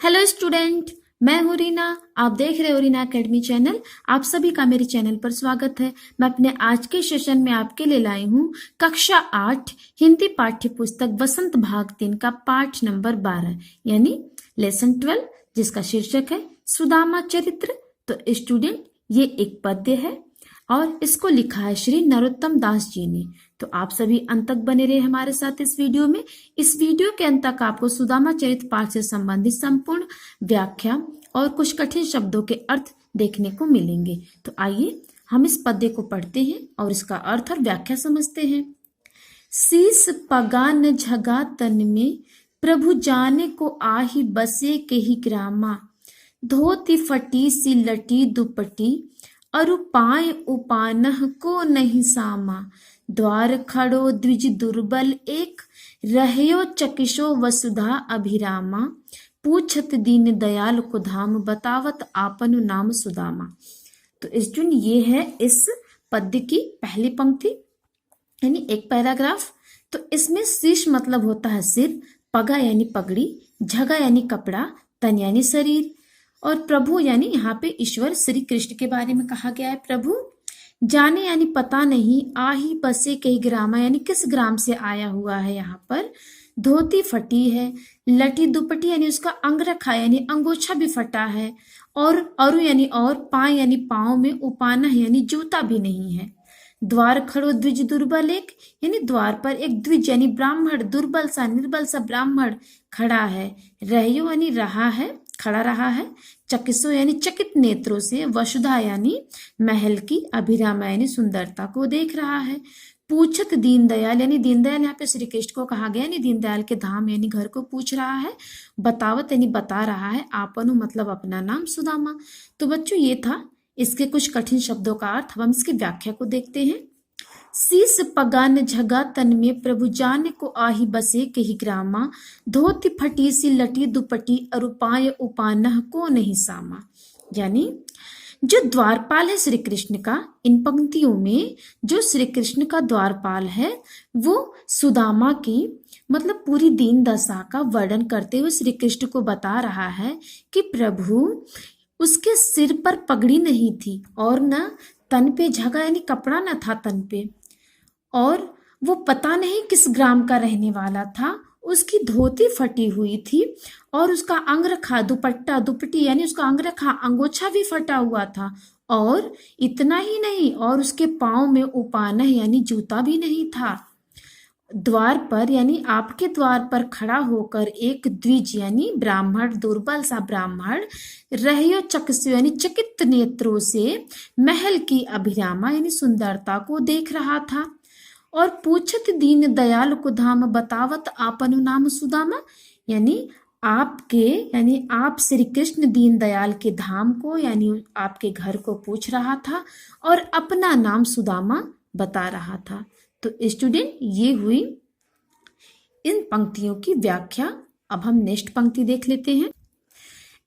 Hello student, मैं हूँ रीना। आप देख रहे हो रीना एकेडमी चैनल। आप सभी का मेरे चैनल पर स्वागत है। मैं अपने आज के सेशन में आपके लिए लाई हूँ कक्षा 8 हिंदी पाठ्य पुस्तक वसंत भाग 3 का पाठ नंबर 12 यानी लेसन 12, जिसका शीर्षक है सुदामा चरित्र। तो स्टूडेंट, ये एक पद्य है और इसको लिखा है श्री नरोत्तम दास जी ने। तो आप सभी अंत तक बने रहे हमारे साथ इस वीडियो में। इस वीडियो के अंत तक आपको सुदामा चरित्र पाठ से संबंधित संपूर्ण व्याख्या और कुछ कठिन शब्दों के अर्थ देखने को मिलेंगे। तो आइए हम इस पद्य को पढ़ते हैं और इसका अर्थ और व्याख्या समझते हैं। शीस पगा न झगा तन में, प्रभु जाने को आही बसे के ही ग्रामा। धोती फटी सी लटी दुपटी, अरु पाए उपानह को नहीं सामा। द्वार खड़ो द्विज दुर्बल एक, रहयो चकिशो वसुधा अभिरामा। पूछत दीन दयाल को धाम, बतावत आपनु नाम सुदामा। तो स्टूडेंट, ये है इस पद्य की पहली पंक्ति यानी एक पैराग्राफ। तो इसमें शीश मतलब होता है सिर, पगा यानी पगड़ी, झगा यानी कपड़ा, तन यानी शरीर, और प्रभु यानी यहाँ पे ईश्वर श्री कृष्ण के बारे में कहा गया है। प्रभु जाने यानी पता नहीं, आही बसे कई ग्रामा यानी किस ग्राम से आया हुआ है यहाँ पर। धोती फटी है, लटी दुपटी यानी उसका अंग रखा यानी अंगोछा भी फटा है, और अरु यानी और, पाय यानी पाँव में, उपाना यानी जूता भी नहीं है। द्वार खड़ो द्विज दुर्बल एक यानी द्वार पर एक द्विज यानी ब्राह्मण, दुर्बल सा निर्बल सा ब्राह्मण खड़ा है। रहयो यानी रहा है, खड़ा रहा है। चकिसो यानी चकित नेत्रों से, वसुधा यानी महल की, अभिरामा यानी सुंदरता को देख रहा है। पूछत दीनदयाल यानी दीनदयाल यहाँ पे श्री कृष्ण को कहा गया, यानी दीनदयाल के धाम यानी घर को पूछ रहा है। बतावत यानी बता रहा है, आपनु मतलब अपना नाम, सुदामा। तो बच्चों, ये था इसके कुछ कठिन शब्दों का अर्थ। हम इसकी व्याख्या को देखते हैं। शीस पगान झगा तन में, प्रभु जाने को आही बसे कही ग्रामा। धोती फटी सी लटी दुपटी, अरुपाय उपानह को नहीं सामा। यानी जो द्वारपाल है श्री कृष्ण का, इन पंक्तियों में जो श्री कृष्ण का द्वारपाल है वो सुदामा की मतलब पूरी दीन दशा का वर्णन करते हुए श्री कृष्ण को बता रहा है कि प्रभु, उसके सिर पर पगड़ी नहीं थी और न तन पे झगा यानी कपड़ा न था तन पे, और वो पता नहीं किस ग्राम का रहने वाला था। उसकी धोती फटी हुई थी और उसका अंगरखा, दुपट्टा दुपट्टी यानी उसका अंगरखा अंगोछा भी फटा हुआ था। और इतना ही नहीं, और उसके पाँव में उपानह यानी जूता भी नहीं था। द्वार पर यानी आपके द्वार पर खड़ा होकर एक द्विज यानी ब्राह्मण, दुर्बल सा ब्राह्मण, रहयो चकसो यानी चकित नेत्रों से महल की अभिरामा यानी सुंदरता को देख रहा था। और पूछत दीन दयाल को धाम, बतावत आपनु नाम सुदामा यानी आपके यानी आप श्री कृष्ण दीन दयाल के धाम को यानी आपके घर को पूछ रहा था और अपना नाम सुदामा बता रहा था। तो स्टूडेंट, ये हुई इन पंक्तियों की व्याख्या। अब हम नेक्स्ट पंक्ति देख लेते हैं।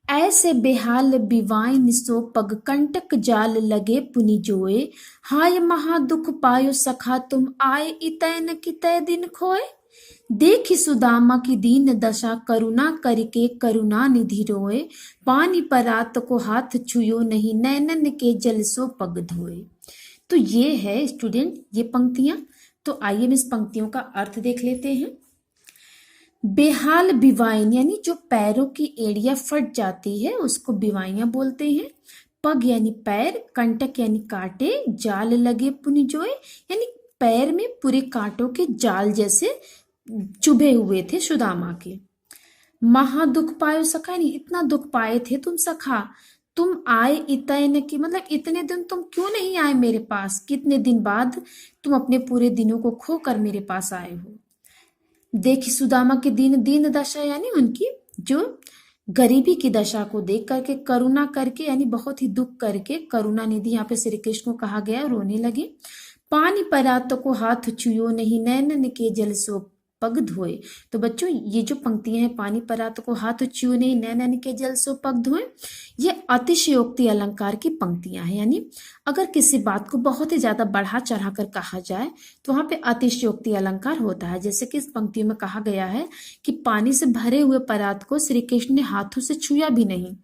ऐसे बेहाल बिवाइन सो पग, कंटक जाल लगे पुनि जोए। हाय महा दुख पायो सखा, तुम आए इतै न कितै दिन खोए। देखी सुदामा की दीन दशा, करुणा करके करुणा निधि रोए। पानी परात को हाथ छुयो नहीं, नैनन के जल सो पग धोए। तो ये है स्टूडेंट ये पंक्तियां। तो आइए हम इस पंक्तियों का अर्थ देख लेते हैं। बेहाल बिवाइन यानी जो पैरों की एड़ियां फट जाती है उसको बिवाइयां बोलते हैं। पग यानी पैर, कंटक यानी कांटे, जाल लगे पुनि जोए यानी पैर में पूरे कांटों के जाल जैसे चुभे हुए थे सुदामा के। महा दुख पायो सखा यानी इतना दुख पाए थे तुम सखा। तुम आए इतने की मतलब इतने दिन तुम क्यों नहीं आए मेरे पास, कितने दिन बाद तुम अपने पूरे दिनों को खोकर मेरे पास आए हो। देखी सुदामा की दीन दशा यानी उनकी जो गरीबी की दशा को देख करके, करुणा करके यानी बहुत ही दुख करके, करुणा निधि यहाँ पे श्री कृष्ण को कहा गया, रोने लगे। पानी परात को हाथ छुयो नहीं, नैनन के जल सो पग धोए। तो बच्चों ये जो पंक्तियां हैं, पानी परात को हाथ छूने नैनन के जल सो पग धोए, ये अतिशयोक्ति अलंकार की पंक्तियां हैं। यानी अगर किसी बात को बहुत ही ज्यादा बढ़ा चढ़ा कर कहा जाए तो वहां पे अतिशयोक्ति अलंकार होता है। जैसे कि इस पंक्ति में कहा गया है कि पानी से भरे हुए परात को श्री कृष्ण ने हाथों से छुआ भी नहीं,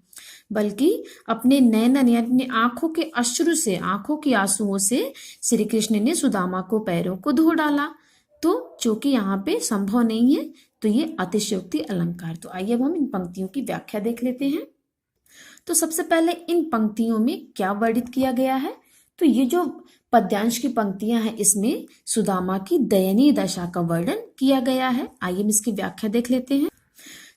बल्कि अपने नैनन यानी अपनी आंखों के अश्रु से, आंखों के आंसुओं से श्री कृष्ण ने सुदामा को पैरों को धो डाला। तो चूंकि यहाँ पे संभव नहीं है तो ये अतिशयोक्ति अलंकार। तो आइए अब हम इन पंक्तियों की व्याख्या देख लेते हैं। तो सबसे पहले इन पंक्तियों में क्या वर्णित किया गया है? तो ये जो पद्यांश की पंक्तियां हैं इसमें सुदामा की दयनीय दशा का वर्णन किया गया है। आइए हम इसकी व्याख्या देख लेते हैं।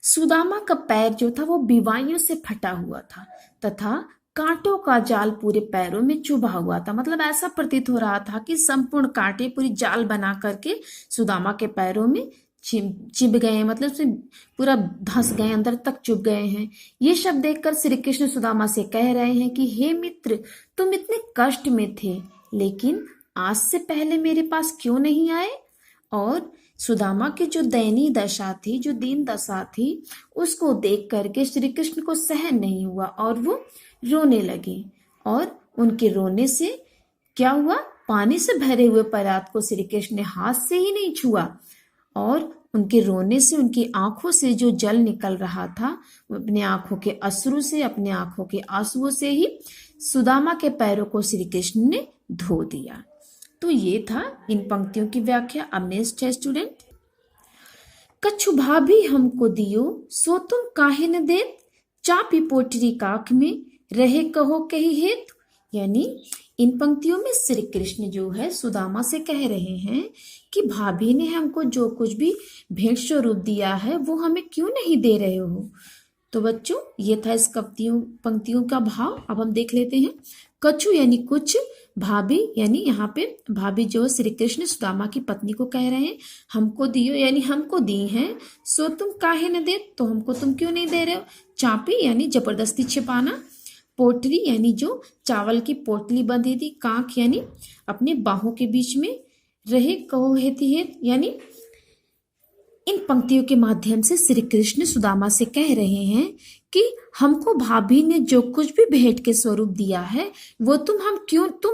सुदामा का पैर जो था वो बीवाइयों से फटा हुआ था तथा कांटों का जाल पूरे पैरों में चुभा हुआ था। मतलब ऐसा प्रतीत हो रहा था कि संपूर्ण कांटे पूरी जाल बना करके सुदामा के पैरों में चिप गए हैं, मतलब उसमें पूरा धंस गए, अंदर तक चुभ गए हैं। ये शब्द देखकर श्री कृष्ण सुदामा से कह रहे हैं कि हे मित्र, तुम इतने कष्ट में थे लेकिन आज से पहले मेरे पास क्यों नहीं आए? और सुदामा की जो दयनीय दशा थी, जो दीन दशा थी, उसको देख करके श्री कृष्ण को सहन नहीं हुआ और वो रोने लगे। और उनके रोने से क्या हुआ? पानी से भरे हुए परात को श्री कृष्ण ने हाथ से ही नहीं छुआ और उनके रोने से, उनकी आंखों से जो जल निकल रहा था, अपने आंखों के अश्रु से, अपने आंखों के आंसुओं से ही सुदामा के पैरों को श्री कृष्ण ने धो दिया। तो ये था इन पंक्तियों की व्याख्या। अब नेक्स्ट है स्टूडेंट, कछु भाभी हमको दियो सो तुम काहे न देत, चापी पोटरी काख में रहे कहो कही हेत। यानी इन पंक्तियों में श्री कृष्ण जो है सुदामा से कह रहे हैं कि भाभी ने हमको जो कुछ भी भेंट स्वरूप दिया है वो हमें क्यों नहीं दे रहे हो। तो बच्चों ये था इस पंक्तियों का भाव। अब हम देख लेते हैं। कछु यानी कुछ, भाभी यानी यहाँ पे भाभी जो श्री कृष्ण सुदामा की पत्नी को कह रहे हैं, हमको दियो यानी हमको दी हैं, सो तुम काहे न दे, तो हमको तुम क्यों नहीं दे रहे हो। चापी यानी जबरदस्ती छिपाना, पोटली यानी जो चावल की पोटली बंधी थी, कांख यानी अपने बाहों के बीच में, रहे कहो हेती हेत यानी इन पंक्तियों के माध्यम से श्री कृष्ण सुदामा से कह रहे हैं कि हमको भाभी ने जो कुछ भी भेंट के स्वरूप दिया है वो तुम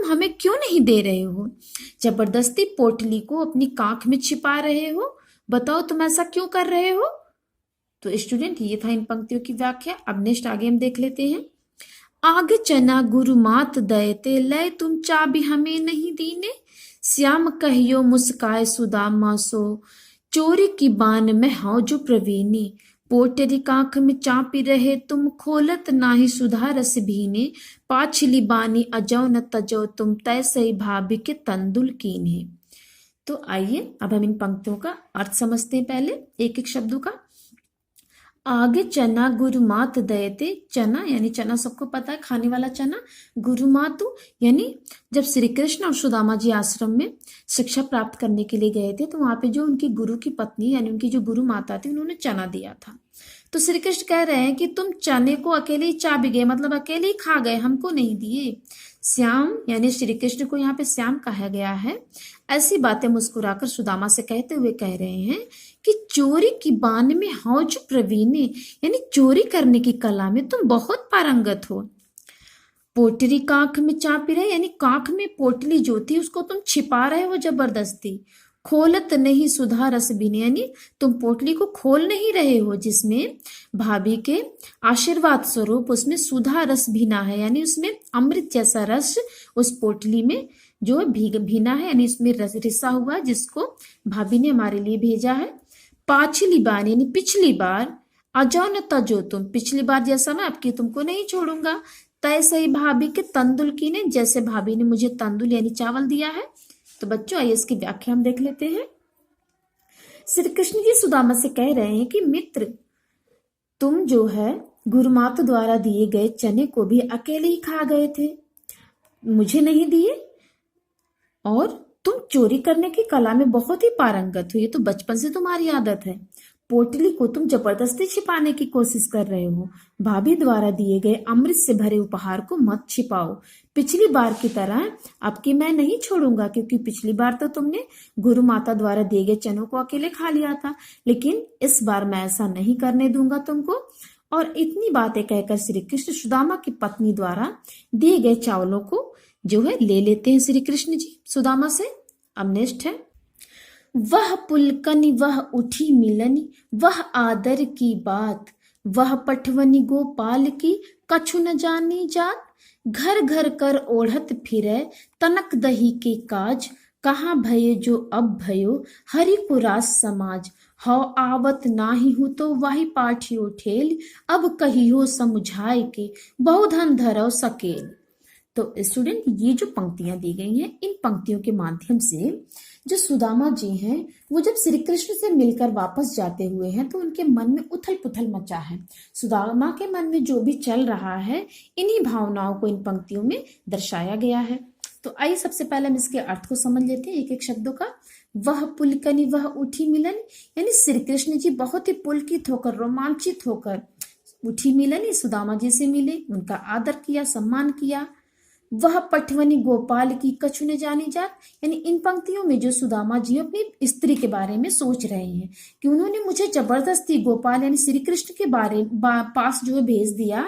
हमें क्यों नहीं दे रहे हो। जबरदस्ती पोटली को अपनी कांख में छिपा रहे हो, बताओ तुम ऐसा क्यों कर रहे हो। तो स्टूडेंट ये था इन पंक्तियों की व्याख्या। अब नेक्स्ट आगे हम देख लेते हैं। आगे चना गुरु मात दयते लय तुम चाबी हमें नहीं दीने, श्याम कहियो मुस्काए सुदामा सो चोरी की बान में हाउ जो प्रवीणी, पोटरी कांख में चापी रहे तुम खोलत नाही सुधा रस भीने, पाछली बानी अजौ न तजौ तुम तय सही भाभी के तंदुल कीन्हे। तो आइए अब हम इन पंक्तियों का अर्थ समझते हैं। पहले एक एक शब्दों का। आगे चना गुरुमात दयते, चना यानी चना सबको पता है खाने वाला चना, गुरुमातु यानी जब श्री कृष्ण और सुदामा जी आश्रम में शिक्षा प्राप्त करने के लिए गए थे तो वहां पे जो उनकी गुरु की पत्नी यानी उनकी जो गुरु माता थी उन्होंने चना दिया था। तो श्री कृष्ण कह रहे हैं कि तुम चने को अकेले ही चा भी गए, मतलब अकेले ही खा गए, हमको नहीं दिए। श्याम यानी श्री कृष्ण को यहाँ पे श्याम कहा गया है। ऐसी बातें मुस्कुराकर सुदामा से कहते हुए कह रहे हैं कि चोरी की बान में हौज प्रवीणे यानी चोरी करने की कला में तुम बहुत पारंगत हो। पोटली कांख में चापी रहे यानी कांख में पोटली जो थी उसको तुम छिपा रहे हो जबरदस्ती। खोलत नहीं सुधा रस बीने यानी तुम पोटली को खोल नहीं रहे हो जिसमें भाभी के आशीर्वाद स्वरूप उसमें सुधा रस भीना है, यानी उसमें अमृत जैसा रस उस पोटली में जो भीना है, यानी इसमें रस रिसा हुआ जिसको भाभी ने हमारे लिए भेजा है। पाछली बार यानी पिछली बार, अजो न तजो तुम पिछली बार जैसा मैं आपकी तुमको नहीं छोड़ूंगा, तय सही भाभी के तंदुल की ने जैसे भाभी ने मुझे तंदुल यानी चावल दिया है। तो बच्चों आइए इसकी व्याख्या हम देख लेते हैं। श्री कृष्ण जी सुदामा से कह रहे हैं कि मित्र तुम जो है गुरुमाता द्वारा दिए गए चने को भी अकेले ही खा गए थे, मुझे नहीं दिए, और तुम चोरी करने की कला में बहुत ही पारंगत हो, ये तो बचपन से तुम्हारी आदत है। पोटली को तुम जबरदस्ती छिपाने की कोशिश कर रहे हो। भाभी द्वारा दिए गए अमृत से भरे उपहार को मत छिपाओ। पिछली बार की तरह अब की मैं नहीं छोड़ूंगा, क्योंकि पिछली बार तो तुमने गुरु माता द्वारा दिए गए चनों को अकेले खा लिया था, लेकिन इस बार मैं ऐसा नहीं करने दूंगा तुमको। और इतनी बातें कहकर श्री कृष्ण सुदामा की पत्नी द्वारा दिए गए चावलों को जो है ले लेते हैं श्री कृष्ण जी सुदामा से। अब नेक्स्ट है, वह पुलकनि वह उठी मिलनी, वह आदर की बात, वह पठवनी गोपाल की कछु न जानी जात। घर घर कर ओढ़त फिरै तनक दही के काज, कहाँ भये जो अब भयो हरि को रास समाज। हौ आवत नाही हूँ तो वाही पाठियो ठेल, अब कहियो समुझाए के बहुधन धरव सकेल। तो स्टूडेंट, ये जो पंक्तियां दी गई हैं, इन पंक्तियों के माध्यम से जो सुदामा जी हैं वो जब श्री कृष्ण से मिलकर वापस जाते हुए हैं तो उनके मन में उथल पुथल मचा है। सुदामा के मन में जो भी चल रहा है, इन्हीं भावनाओं को इन पंक्तियों में दर्शाया गया है। तो आइए सबसे पहले हम इसके अर्थ को समझ लेते हैं एक एक शब्दों का। वह पुलकनी वह उठी मिलन, यानी श्री कृष्ण जी बहुत ही पुलकित होकर, रोमांचित होकर उठी मिलन सुदामा जी से मिले, उनका आदर किया, सम्मान किया। वह पठवनी गोपाल की कछु न जानी जात, यानी इन पंक्तियों में जो सुदामा जी अपनी स्त्री के बारे में सोच रहे हैं कि उन्होंने मुझे जबरदस्ती गोपाल यानी श्री कृष्ण के पास जो है भेज दिया,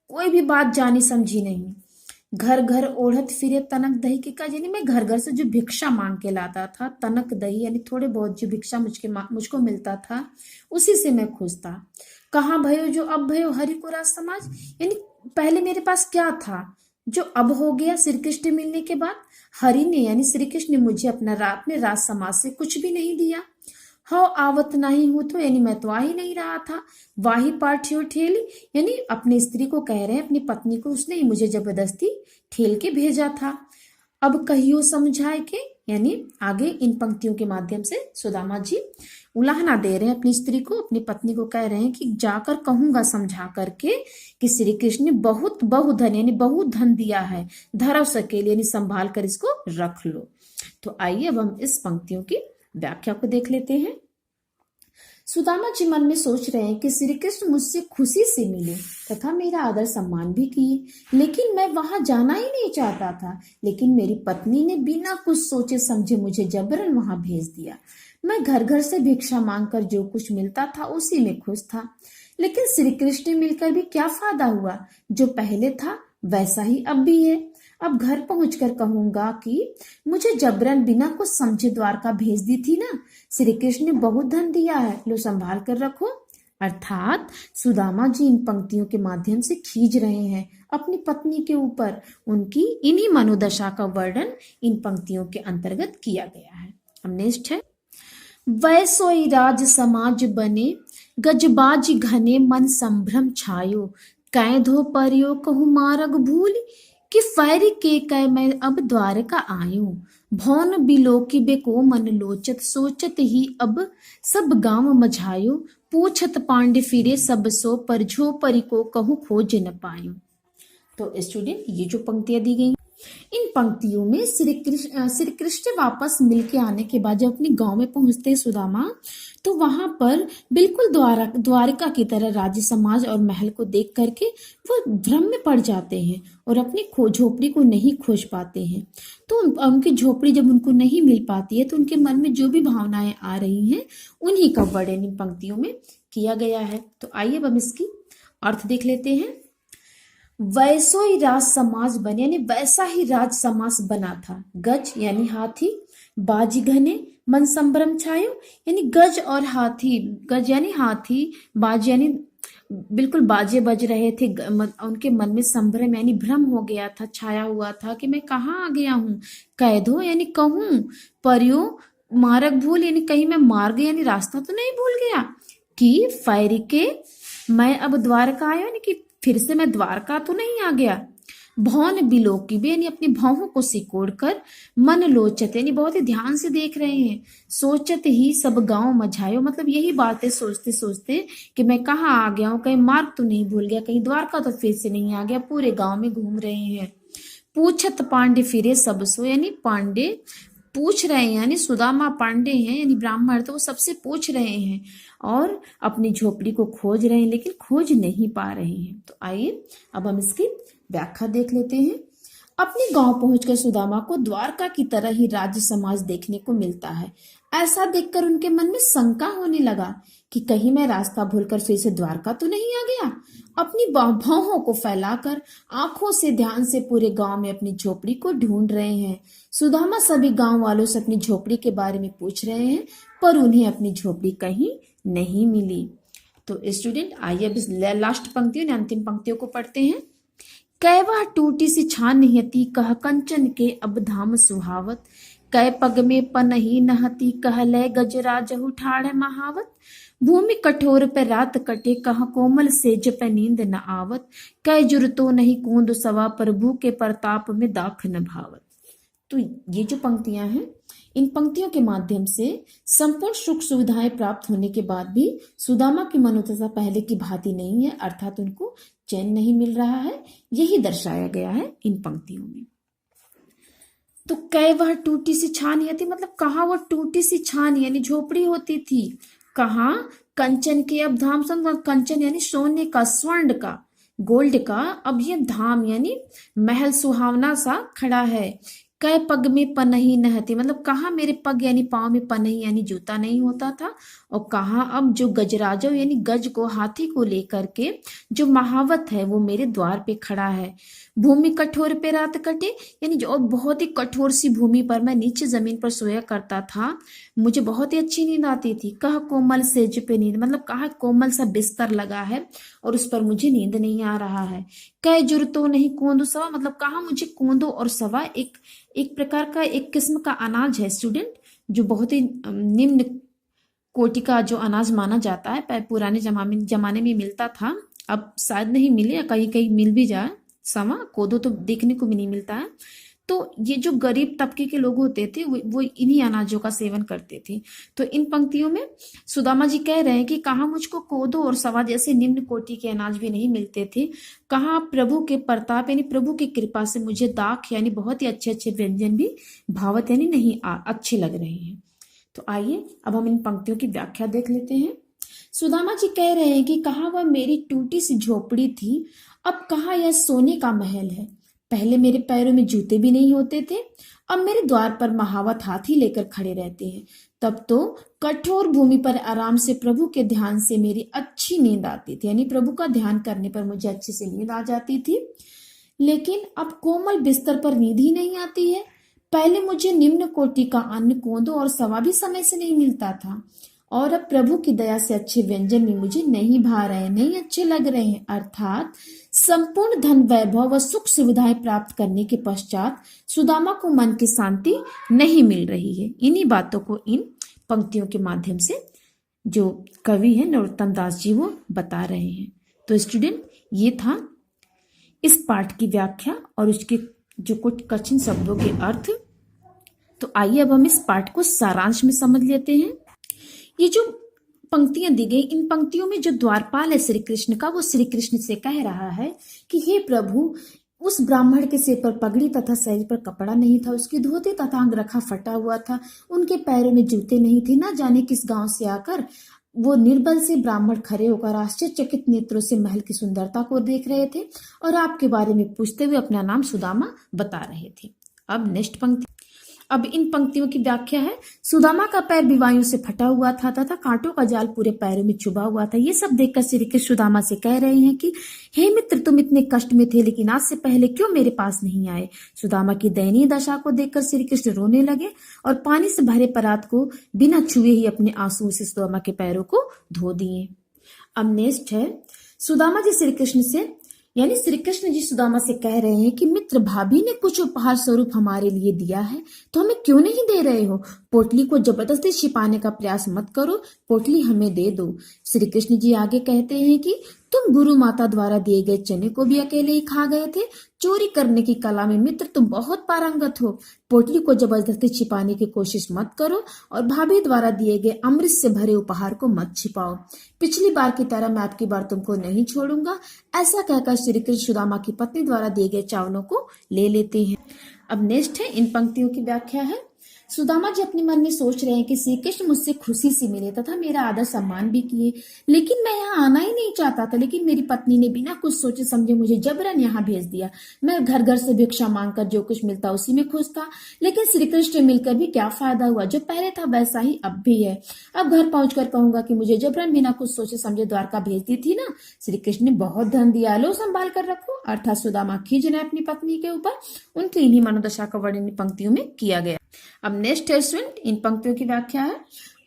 कोई भी बात जानी समझी नहीं। घर घर ओढ़त फिरे तनक दही के काज, यानी मैं घर घर से जो भिक्षा मांग के लाता था, तनक दही यानी थोड़े बहुत जो भिक्षा मुझको मिलता था, उसी से मैं खुश था। कहाँ भयो जो अब भयो हरि को रास समाज, यानी पहले मेरे पास क्या था जो अब हो गया श्री कृष्ण मिलने के बाद। हरि ने यानी श्री कृष्ण ने मुझे अपने राज समाज से कुछ भी नहीं दिया। हौ आवत नहीं हूं तो, यानी मैं तो आ ही नहीं रहा था। वाही पाठियो ठेली, यानी अपनी स्त्री को कह रहे हैं, अपनी पत्नी को उसने ही मुझे जबरदस्ती ठेल के भेजा था। अब कहियो समझाए के, यानी आगे इन पंक्तियों के माध्यम से सुदामा जी उलाहना दे रहे हैं अपनी स्त्री को, अपनी पत्नी को कह रहे हैं कि जाकर कहूंगा समझा करके कि श्री कृष्ण ने बहुत बहुधन यानी बहुत धन दिया है, धरव सकेल यानी संभाल कर इसको रख लो। तो आइए अब हम इस पंक्तियों की व्याख्या को देख लेते हैं। सुदामा जी मन में सोच रहे हैं कि श्री कृष्ण मुझसे खुशी से मिले तथा मेरा आदर सम्मान भी किए, लेकिन मैं वहां जाना ही नहीं चाहता था, लेकिन मेरी पत्नी ने बिना कुछ सोचे समझे मुझे जबरन वहां भेज दिया। मैं घर घर से भिक्षा मांगकर जो कुछ मिलता था उसी में खुश था, लेकिन श्री कृष्ण मिलकर भी क्या फायदा हुआ, जो पहले था वैसा ही अब भी है। अब घर पहुंचकर कहूंगा कि मुझे जबरन बिना कुछ समझे द्वारका भेज दी थी ना, श्री कृष्ण ने बहुत धन दिया है, लो संभाल कर रखो। अर्थात सुदामा जी इन पंक्तियों के माध्यम से खींच रहे हैं अपनी पत्नी के ऊपर। उनकी इन्हीं मनोदशा का वर्णन इन पंक्तियों के अंतर्गत किया गया है। अब नेक्स्ट है, वैसोई राज समाज बने, गजबाज घने मन संभ्रम छायो, कैधो परियो कहूँ मारग भूल, कि फैरी के कै मैं अब द्वारका आयो। भौन बिलोकी बेको मन लोचत, सोचत ही अब सब गांव मझायो, पूछत पांडे फिरे सब सो, पर झो परी को कहूँ खोज न पायो। तो स्टूडेंट, ये जो पंक्तियां दी गई, इन पंक्तियों में श्री कृष्ण वापस मिलके आने के बाद जब अपने गांव में पहुंचते सुदामा, तो वहां पर बिल्कुल द्वारिका की तरह राज्य समाज और महल को देख करके वो भ्रम में पड़ जाते हैं और अपनी झोपड़ी को नहीं खोज पाते हैं। तो उनकी झोपड़ी जब उनको नहीं मिल पाती है तो उनके मन में जो भी भावनाएं आ रही हैं उन्हीं का वर्णन इन पंक्तियों में किया गया है। तो आइए अब हम इसकी अर्थ देख लेते हैं। वैसो ही राज समाज बने, यानी वैसा ही राज समाज बना था। गज यानी हाथी, बाजी घने, मन संभ्रम छायो, यानी गज और हाथी, गज यानी हाथी, बाज यानी बिल्कुल बाजे बज रहे थे। उनके मन में संभ्रम यानी भ्रम हो गया था, छाया हुआ था कि मैं कहाँ आ गया हूँ। कैदो यानी कहूँ, परियो मार्ग भूल, यानी कहीं मैं मार्ग यानी रास्ता तो नहीं भूल गया। कि फैरी के मैं अब द्वारका आया, यानी कि फिर से मैं द्वारका तो नहीं आ गया। भौन बिलोकी भी, यानी अपनी भौहों को सिकोड़ कर, मन लोचत यानी बहुत ही ध्यान से देख रहे हैं। सोचत ही सब गांव मझायो, मतलब यही बातें सोचते सोचते कि मैं कहाँ आ गया हूँ, कहीं मार्ग तो नहीं भूल गया, कहीं द्वारका तो फिर से नहीं आ गया, पूरे गांव में घूम रहे हैं। पूछत पांडे फिरे सब सो, यानी पांडे पूछ रहे हैं, यानी सुदामा पांडे हैं यानी ब्राह्मण, तो वो सबसे पूछ रहे हैं और अपनी झोपड़ी को खोज रहे हैं, लेकिन खोज नहीं पा रहे हैं। तो आइए अब हम इसकी व्याख्या देख लेते हैं। अपने गांव पहुंचकर सुदामा को द्वारका की तरह ही राज्य समाज देखने को मिलता है। ऐसा देखकर उनके मन में शंका होने लगा कि कहीं मैं रास्ता भूलकर फिर से द्वारका तो नहीं आ गया। अपनी बाहों को फैलाकर आंखों से ध्यान से पूरे गांव में अपनी झोपड़ी को ढूंढ रहे हैं। सुदामा सभी गांव वालों से अपनी झोपड़ी के बारे में पूछ रहे हैं, पर उन्हें अपनी झोपड़ी कहीं नहीं मिली। तो स्टूडेंट आइए अब इस लास्ट पंक्तियों अंतिम पंक्तियों को पढ़ते हैं। कैवा टूटी सी छान निहती, कह कंचन के अब धाम सुहावत। कै पग में पनही नहती, कह लय गजराजहु ठाड़ महावत। भूमि कठोर पे रात कटे, कह कोमल सेज पे नींद न आवत। कै जुरतो नहीं कूंद सवा, प्रभु के प्रताप में दाख न भावत। तो ये जो पंक्तियां हैं, इन पंक्तियों के माध्यम से संपूर्ण सुख सुविधाएं प्राप्त होने के बाद भी सुदामा की मनोदशा पहले की भांति नहीं है, अर्थात उनको चैन नहीं मिल रहा है। यही दर्शाया गया है इन पंक्तियों में। तो कै वह टूटी सी छान थी, मतलब कहाँ वह टूटी सी छान यानी झोपड़ी होती थी, कहाँ कंचन के, अब धाम संग कंचन यानी सोने का, स्वर्ण का, गोल्ड का, अब ये धाम यानी महल सुहावना सा खड़ा है। कै पग में पनही नहती, मतलब कहाँ मेरे पग यानी पाँव में पनही यानी जूता नहीं होता था, और कहाँ अब जो गजराजो यानी गज को, हाथी को लेकर के जो महावत है वो मेरे द्वार पे खड़ा है। भूमि कठोर पे रात कटे, यानी जो बहुत ही कठोर सी भूमि पर मैं नीचे जमीन पर सोया करता था, मुझे बहुत ही अच्छी नींद आती थी। कह कोमल सेज पे नींद, मतलब कहा कोमल सा बिस्तर लगा है और उस पर मुझे नींद नहीं आ रहा है। कह जुरतो नहीं कोंदो सवा, मतलब कहा मुझे कोंदो और सवा एक प्रकार का, एक किस्म का अनाज है स्टूडेंट, जो बहुत ही निम्न कोटि का जो अनाज माना जाता है। पुराने जमाने में मिलता था, अब शायद नहीं मिले या कहीं कहीं मिल भी जाए। सवा कोदो तो देखने को भी नहीं मिलता है। तो ये जो गरीब तबके के लोग होते थे वो इन्हीं अनाजों का सेवन करते थे। तो इन पंक्तियों में सुदामा जी कह रहे हैं कि कहाँ मुझको कोदो और सवा जैसे निम्न कोटि के अनाज भी नहीं मिलते थे, कहाँ प्रभु के प्रताप यानी प्रभु की कृपा से मुझे दाख यानी बहुत ही अच्छे अच्छे व्यंजन भी भावत यानी नहीं अच्छे लग रहे हैं। तो आइए अब हम इन पंक्तियों की व्याख्या देख लेते हैं। सुदामा जी कह रहे हैं कि कहाँ वह मेरी टूटी सी झोपड़ी थी, अब कहाँ यह सोने का महल है। पहले मेरे पैरों में जूते भी नहीं होते थे, अब मेरे द्वार पर महावत हाथी लेकर खड़े रहते हैं। तब तो कठोर भूमि पर आराम से प्रभु के ध्यान से मेरी अच्छी नींद आती थी, यानी प्रभु का ध्यान करने पर मुझे अच्छे से नींद आ जाती थी। लेकिन अब कोमल बिस्तर पर नींद ही नहीं आती है। पहले मुझे निम्न कोटि का अन्न, कोंदो और सवा भी समय से नहीं मिलता था, और अब प्रभु की दया से अच्छे व्यंजन भी मुझे नहीं भा रहे, नहीं अच्छे लग रहे हैं। अर्थात संपूर्ण धन वैभव व सुख सुविधाएं प्राप्त करने के पश्चात सुदामा को मन की शांति नहीं मिल रही है। इन्हीं बातों को इन पंक्तियों के माध्यम से जो कवि है नरोत्तम दास जी वो बता रहे हैं। तो स्टूडेंट ये था इस पाठ की व्याख्या और उसके जो कुछ कठिन शब्दों के अर्थ। तो आइए अब हम इस पाठ को सारांश में समझ लेते हैं। ये जो पंक्तियां दी गई, इन पंक्तियों में जो द्वारपाल है श्री कृष्ण का, वो श्री कृष्ण से कह रहा है कि हे प्रभु, उस ब्राह्मण के सिर पर पगड़ी तथा शरीर पर कपड़ा नहीं था, उसकी धोती तथा अंगरखा फटा हुआ था, उनके पैरों में जूते नहीं थे। ना जाने किस गांव से आकर वो निर्बल से ब्राह्मण खड़े होकर आश्चर्यचकित नेत्रों से महल की सुंदरता को देख रहे थे और आपके बारे में पूछते हुए अपना नाम सुदामा बता रहे थे। अब नेक्स्ट पंक्ति, अब इन पंक्तियों की व्याख्या है। सुदामा का पैर विवायों से फटा हुआ था तथा कांटों का जाल पूरे पैरों में चुभा हुआ था। ये सब देखकर श्री कृष्ण सुदामा से कह रहे हैं कि हे मित्र, तुम इतने कष्ट में थे, लेकिन आज से पहले क्यों मेरे पास नहीं आए। सुदामा की दयनीय दशा को देखकर श्री कृष्ण रोने लगे और पानी से भरे परात को बिना छुए ही अपने आंसुओं से सुदामा के पैरों को धो दिए। अब नेक्स्ट है, सुदामा जी श्री कृष्ण से यानी श्री कृष्ण जी सुदामा से कह रहे हैं कि मित्र, भाभी ने कुछ उपहार स्वरूप हमारे लिए दिया है, तो हमें क्यों नहीं दे रहे हो। पोटली को जबरदस्ती छिपाने का प्रयास मत करो, पोटली हमें दे दो। श्री कृष्ण जी आगे कहते हैं कि तुम गुरु माता द्वारा दिए गए चने को भी अकेले ही खा गए थे। चोरी करने की कला में मित्र तुम बहुत पारंगत हो। पोटली को जबरदस्ती छिपाने की कोशिश मत करो और भाभी द्वारा दिए गए अमृत से भरे उपहार को मत छिपाओ। पिछली बार की तरह मैं आपकी बार तुमको नहीं छोड़ूंगा। ऐसा कहकर श्री कृष्ण सुदामा की पत्नी द्वारा दिए गए चावलों को ले लेते हैं। अब नेक्स्ट है, इन पंक्तियों की व्याख्या है। सुदामा जी अपने मन में सोच रहे हैं कि श्री कृष्ण मुझसे खुशी से मिले तथा मेरा आदर सम्मान भी किए, लेकिन मैं यहाँ आना ही नहीं चाहता था, लेकिन मेरी पत्नी ने बिना कुछ सोचे समझे मुझे जबरन यहाँ भेज दिया। मैं घर घर से भिक्षा मांगकर जो कुछ मिलता उसी में खुश था, लेकिन श्री कृष्ण से मिलकर भी क्या फायदा हुआ, जो पहले था वैसा ही अब भी है। अब घर पहुंचकर कहूंगा कि मुझे जबरन बिना कुछ सोचे समझे द्वारका भेज दी थी ना। श्री कृष्ण ने बहुत धन दिया, लो संभाल कर रखो। अर्थात सुदामा खींच रहे अपनी पत्नी के ऊपर। उनकी इन्हीं मनोदशा का वर्णन इन पंक्तियों में किया गया। अब नेक्स्ट है स्टूडेंट, इन पंक्तियों की व्याख्या है।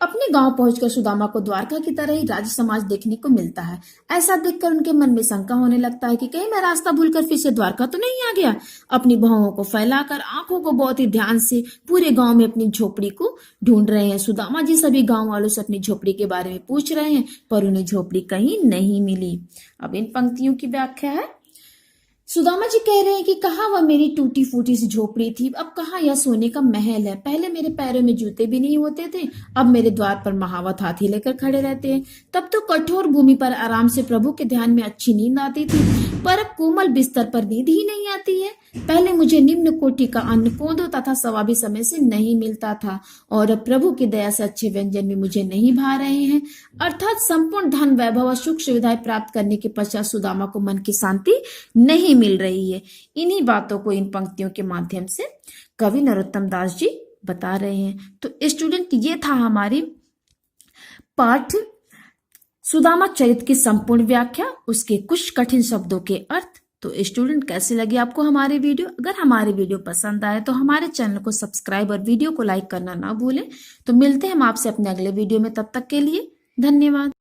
अपने गांव पहुंचकर सुदामा को द्वारका की तरह ही राज्य समाज देखने को मिलता है। ऐसा देखकर उनके मन में शंका होने लगता है कि कहीं मैं रास्ता भूलकर फिर से द्वारका तो नहीं आ गया। अपनी भौहों को फैलाकर आंखों को बहुत ही ध्यान से पूरे गांव में अपनी झोपड़ी को ढूंढ रहे हैं। सुदामा जी सभी गांव वालों से अपनी झोपड़ी के बारे में पूछ रहे हैं, पर उन्हें झोपड़ी कहीं नहीं मिली। अब इन पंक्तियों की व्याख्या है। सुदामा जी कह रहे हैं कि कहाँ वह मेरी टूटी फूटी सी झोपड़ी थी, अब कहाँ यह सोने का महल है। पहले मेरे पैरों में जूते भी नहीं होते थे, अब मेरे द्वार पर महावत हाथी लेकर खड़े रहते हैं। तब तो कठोर भूमि पर आराम से प्रभु के ध्यान में अच्छी नींद आती थी, पर अब कोमल बिस्तर पर नींद ही नहीं आती है। पहले मुझे निम्न कोटि का अन्न कोदो तथा स्वाभाविक समय से नहीं मिलता था, और अब प्रभु की दया से अच्छे व्यंजन भी मुझे नहीं भा रहे हैं। अर्थात संपूर्ण धन वैभव और सुख सुविधाएं प्राप्त करने के पश्चात सुदामा को मन की शांति नहीं मिल रही है। इन्हीं बातों को इन पंक्तियों के माध्यम से कवि नरोत्तम दास जी बता रहे हैं। तो स्टूडेंट, ये था हमारी पाठ सुदामा चरित्र की संपूर्ण व्याख्या, उसके कुछ कठिन शब्दों के अर्थ। तो स्टूडेंट, कैसे लगी आपको हमारे वीडियो? अगर हमारे वीडियो पसंद आए तो हमारे चैनल को सब्सक्राइब और वीडियो को लाइक करना ना भूलें। तो मिलते हैं हम आपसे अपने अगले वीडियो में, तब तक के लिए धन्यवाद।